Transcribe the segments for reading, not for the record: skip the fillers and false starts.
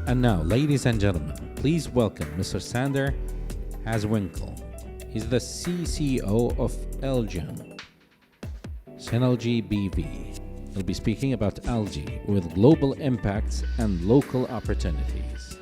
And now, ladies and gentlemen, please welcome Mr. Sander Hazewinkel. He's the CCO of Lgem, Synalgae BV. He'll be speaking about algae with global impacts and local opportunities.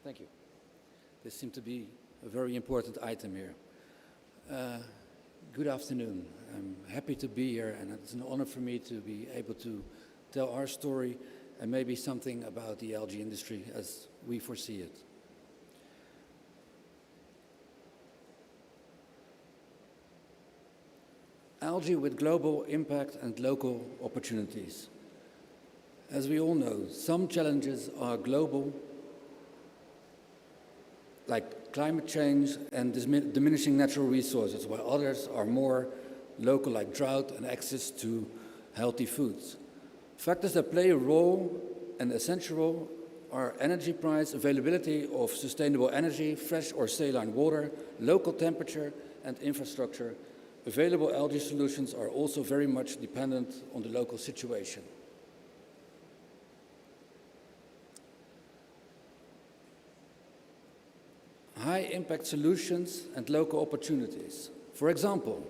Thank you. This seemed to be a very important item here. Good afternoon. I'm happy to be here, and it's an honor for me to be able to tell our story and maybe something about the algae industry as we foresee it. Algae with global impact and local opportunities. As we all know, some challenges are global, like climate change and diminishing natural resources, while others are more local, like drought and access to healthy foods. Factors that play a role, an essential role, are energy price, availability of sustainable energy, fresh or saline water, local temperature, and infrastructure. Available algae solutions are also very much dependent on the local situation. High-impact solutions and local opportunities. For example,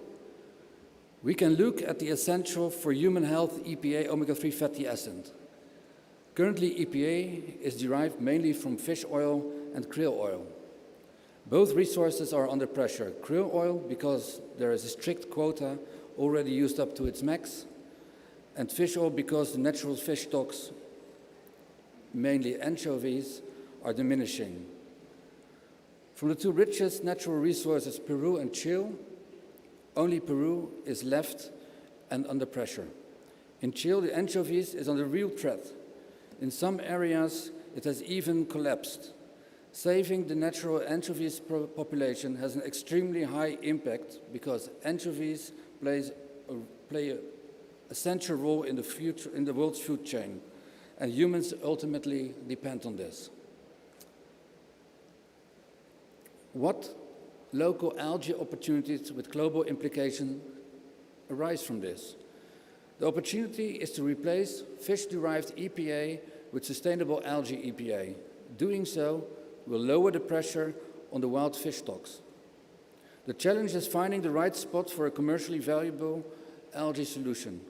we can look at the essential for human health EPA omega-3 fatty acid. Currently, EPA is derived mainly from fish oil and krill oil. Both resources are under pressure. Krill oil, because there is a strict quota already used up to its max, and fish oil because the natural fish stocks, mainly anchovies, are diminishing. From the two richest natural resources, Peru and Chile, only Peru is left and under pressure. In Chile, the anchovies is under real threat. In some areas, it has even collapsed. Saving the natural anchovies population has an extremely high impact because anchovies play an essential role in the world's food chain, and humans ultimately depend on this. What local algae opportunities with global implication arise from this? The opportunity is to replace fish-derived EPA with sustainable algae EPA. Doing so will lower the pressure on the wild fish stocks. The challenge is finding the right spot for a commercially valuable algae solution.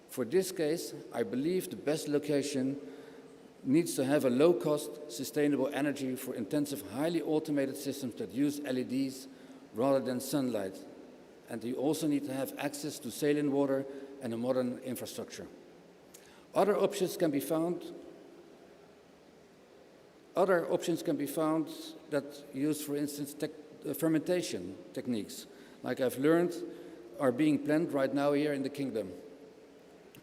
For this case, I believe the best location needs to have a low-cost, sustainable energy for intensive, highly automated systems that use LEDs rather than sunlight. And you also need to have access to saline water and a modern infrastructure. Other options can be found that use, for instance, fermentation techniques, like I've learned, are being planned right now here in the Kingdom.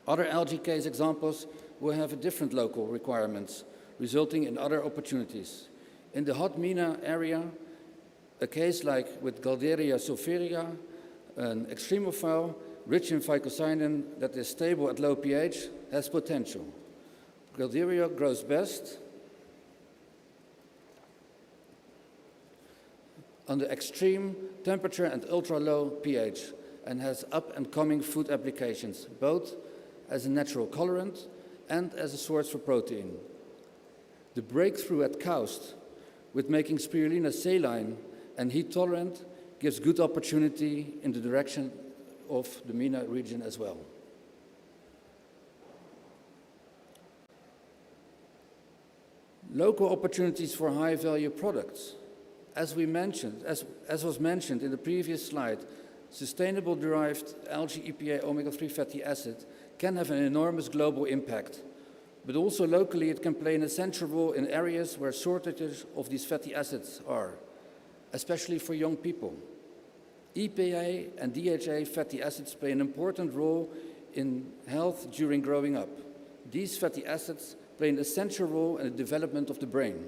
Other algae case examples will have different local requirements, resulting in other opportunities. In the hot MENA area, a case like with Galderia sulfurea, an extremophile rich in phycocyanin that is stable at low pH, has potential. Galderia grows best under extreme temperature and ultra-low pH, and has up-and-coming food applications, both as a natural colorant and as a source for protein. The breakthrough at KAUST with making spirulina saline and heat-tolerant gives good opportunity in the direction of the MENA region as well. Local opportunities for high-value products. As was mentioned in the previous slide, sustainable derived algae EPA omega-3 fatty acid can have an enormous global impact, but also locally it can play an essential role in areas where shortages of these fatty acids are, especially for young people. EPA and DHA fatty acids play an important role in health during growing up. These fatty acids play an essential role in the development of the brain.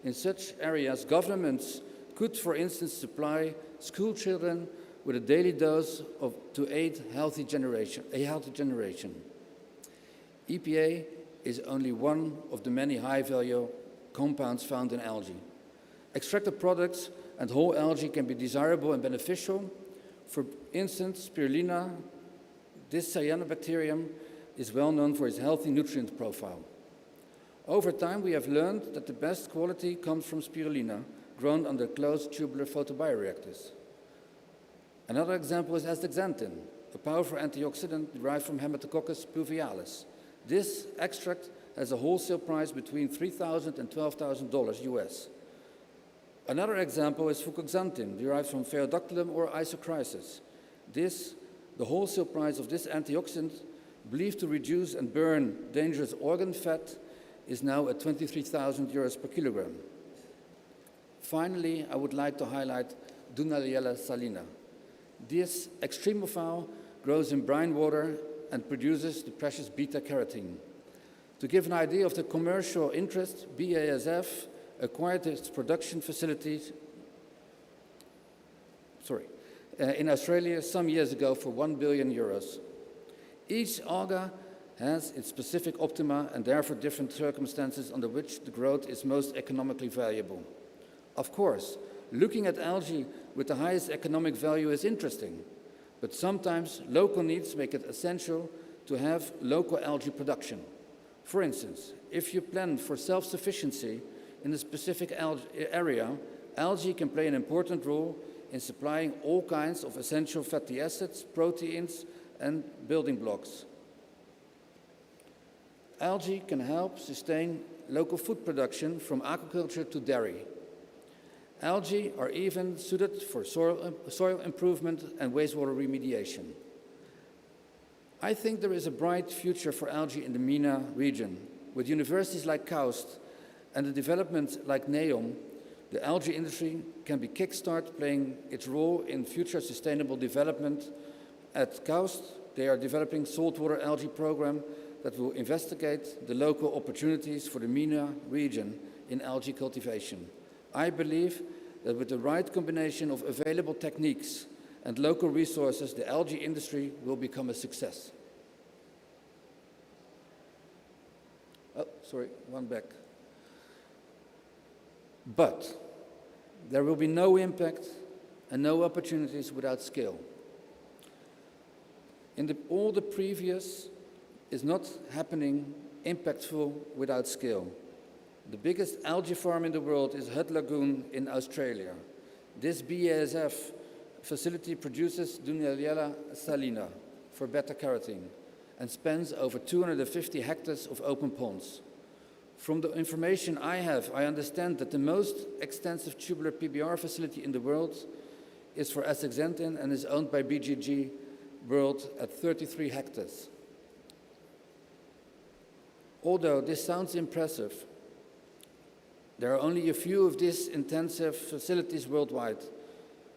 In such areas, governments could, for instance, supply school children with a daily dose to aid a healthy generation. EPA is only one of the many high-value compounds found in algae. Extracted products and whole algae can be desirable and beneficial For instance, spirulina, this cyanobacterium, is well known for its healthy nutrient profile. Over time, we have learned that the best quality comes from spirulina grown under closed tubular photobioreactors. Another example is astaxanthin, a powerful antioxidant derived from Haematococcus pluvialis. This extract has a wholesale price between $3,000 and $12,000 US. Another example is fucoxanthin, derived from Phaeodactylum or Isochrysis. The wholesale price of this antioxidant, believed to reduce and burn dangerous organ fat, is now at 23,000 euros per kilogram. Finally, I would like to highlight Dunaliella salina. This extremophile grows in brine water and produces the precious beta-carotene. To give an idea of the commercial interest, BASF acquired its production facilities in Australia some years ago for 1 billion euros. Each alga has its specific optima and therefore different circumstances under which the growth is most economically valuable. Of course, looking at algae with the highest economic value is interesting, but sometimes local needs make it essential to have local algae production. For instance, if you plan for self-sufficiency in a specific area, algae can play an important role in supplying all kinds of essential fatty acids, proteins, and building blocks. Algae can help sustain local food production from aquaculture to dairy. Algae are even suited for soil improvement and wastewater remediation. I think there is a bright future for algae in the MENA region. With universities like KAUST and the development like NEOM, the algae industry can be kickstarted playing its role in future sustainable development. At KAUST, they are developing saltwater algae program that will investigate the local opportunities for the MENA region in algae cultivation. I believe that with the right combination of available techniques and local resources, the algae industry will become a success. One back. But there will be no impact and no opportunities without skill. All the previous is not happening impactful without skill. The biggest algae farm in the world is Hut Lagoon in Australia. This BASF facility produces Dunaliella salina for beta-carotene and spans over 250 hectares of open ponds. From the information I have, I understand that the most extensive tubular PBR facility in the world is for astaxanthin and is owned by BGG World at 33 hectares. Although this sounds impressive, there are only a few of these intensive facilities worldwide.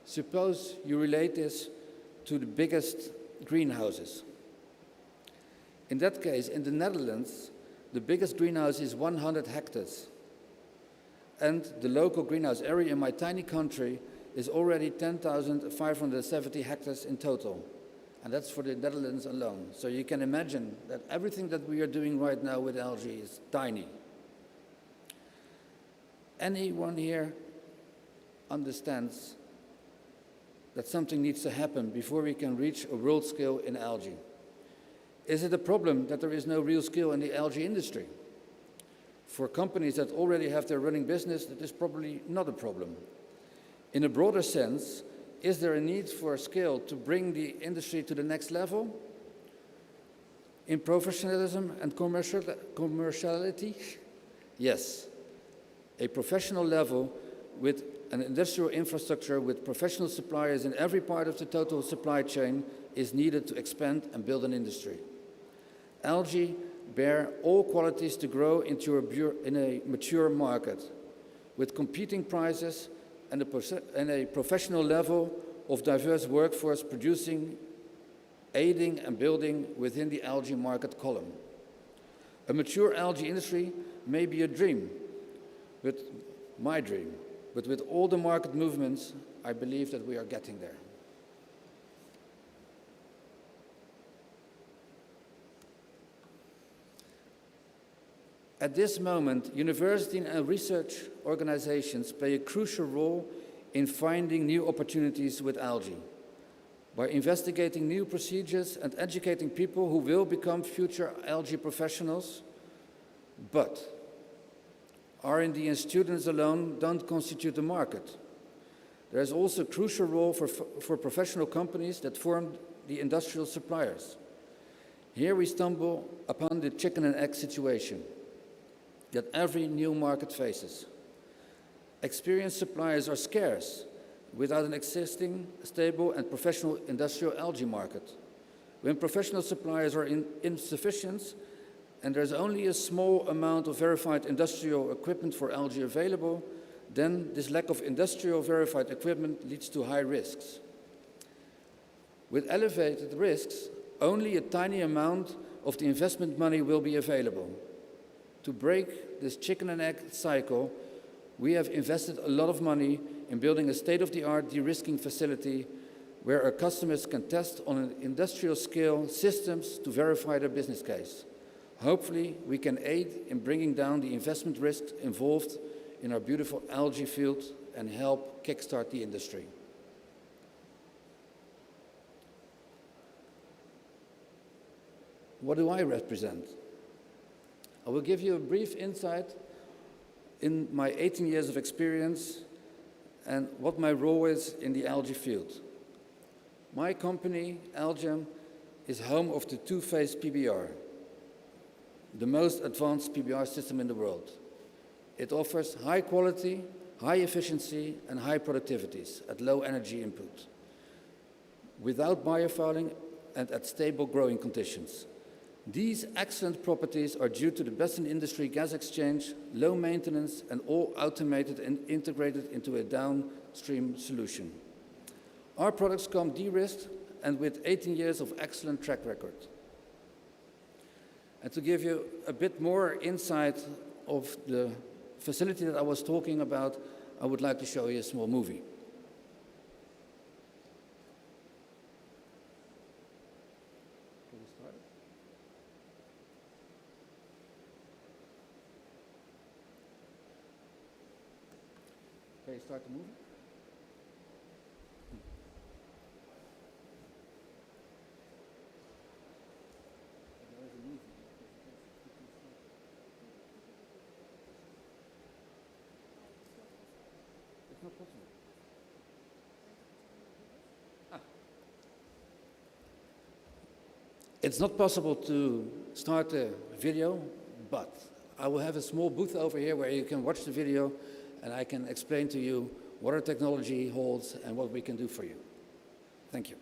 Suppose you relate this to the biggest greenhouses. In that case, in the Netherlands, the biggest greenhouse is 100 hectares. And the local greenhouse area in my tiny country is already 10,570 hectares in total. And that's for the Netherlands alone. So you can imagine that everything that we are doing right now with algae is tiny. Anyone here understands that something needs to happen before we can reach a world scale in algae? Is it a problem that there is no real skill in the algae industry? For companies that already have their running business, that is probably not a problem. In a broader sense, is there a need for skill to bring the industry to the next level? In professionalism and commerciality? Yes. A professional level with an industrial infrastructure with professional suppliers in every part of the total supply chain is needed to expand and build an industry. Algae bear all qualities to grow into a mature market with competing prices and a professional level of diverse workforce producing, aiding and building within the algae market column. A mature algae industry may be a dream, but my dream. But with all the market movements, I believe that we are getting there. At this moment, university and research organizations play a crucial role in finding new opportunities with algae. by investigating new procedures and educating people who will become future algae professionals. But R&D and students alone don't constitute the market. There is also a crucial role for professional companies that form the industrial suppliers. Here we stumble upon the chicken and egg situation that every new market faces. Experienced suppliers are scarce without an existing, stable, and professional industrial algae market. When professional suppliers are insufficient and there's only a small amount of verified industrial equipment for algae available, then this lack of industrial verified equipment leads to high risks. With elevated risks, only a tiny amount of the investment money will be available. To break this chicken and egg cycle, we have invested a lot of money in building a state-of-the-art de-risking facility where our customers can test on an industrial scale systems to verify their business case. Hopefully, we can aid in bringing down the investment risks involved in our beautiful algae field and help kickstart the industry. What do I represent? I will give you a brief insight in my 18 years of experience and what my role is in the algae field. My company, Lgem, is home of the two-phase PBR, the most advanced PBR system in the world. It offers high quality, high efficiency, and high productivities at low energy input, without biofouling and at stable growing conditions. These excellent properties are due to the best-in-industry gas exchange, low maintenance, and all automated and integrated into a downstream solution. Our products come de-risked and with 18 years of excellent track record. And to give you a bit more insight of the facility that I was talking about, I would like to show you a small movie. Okay, start the movie. It's not possible. It's not possible to start a video, but I will have a small booth over here where you can watch the video and I can explain to you what our technology holds and what we can do for you. Thank you.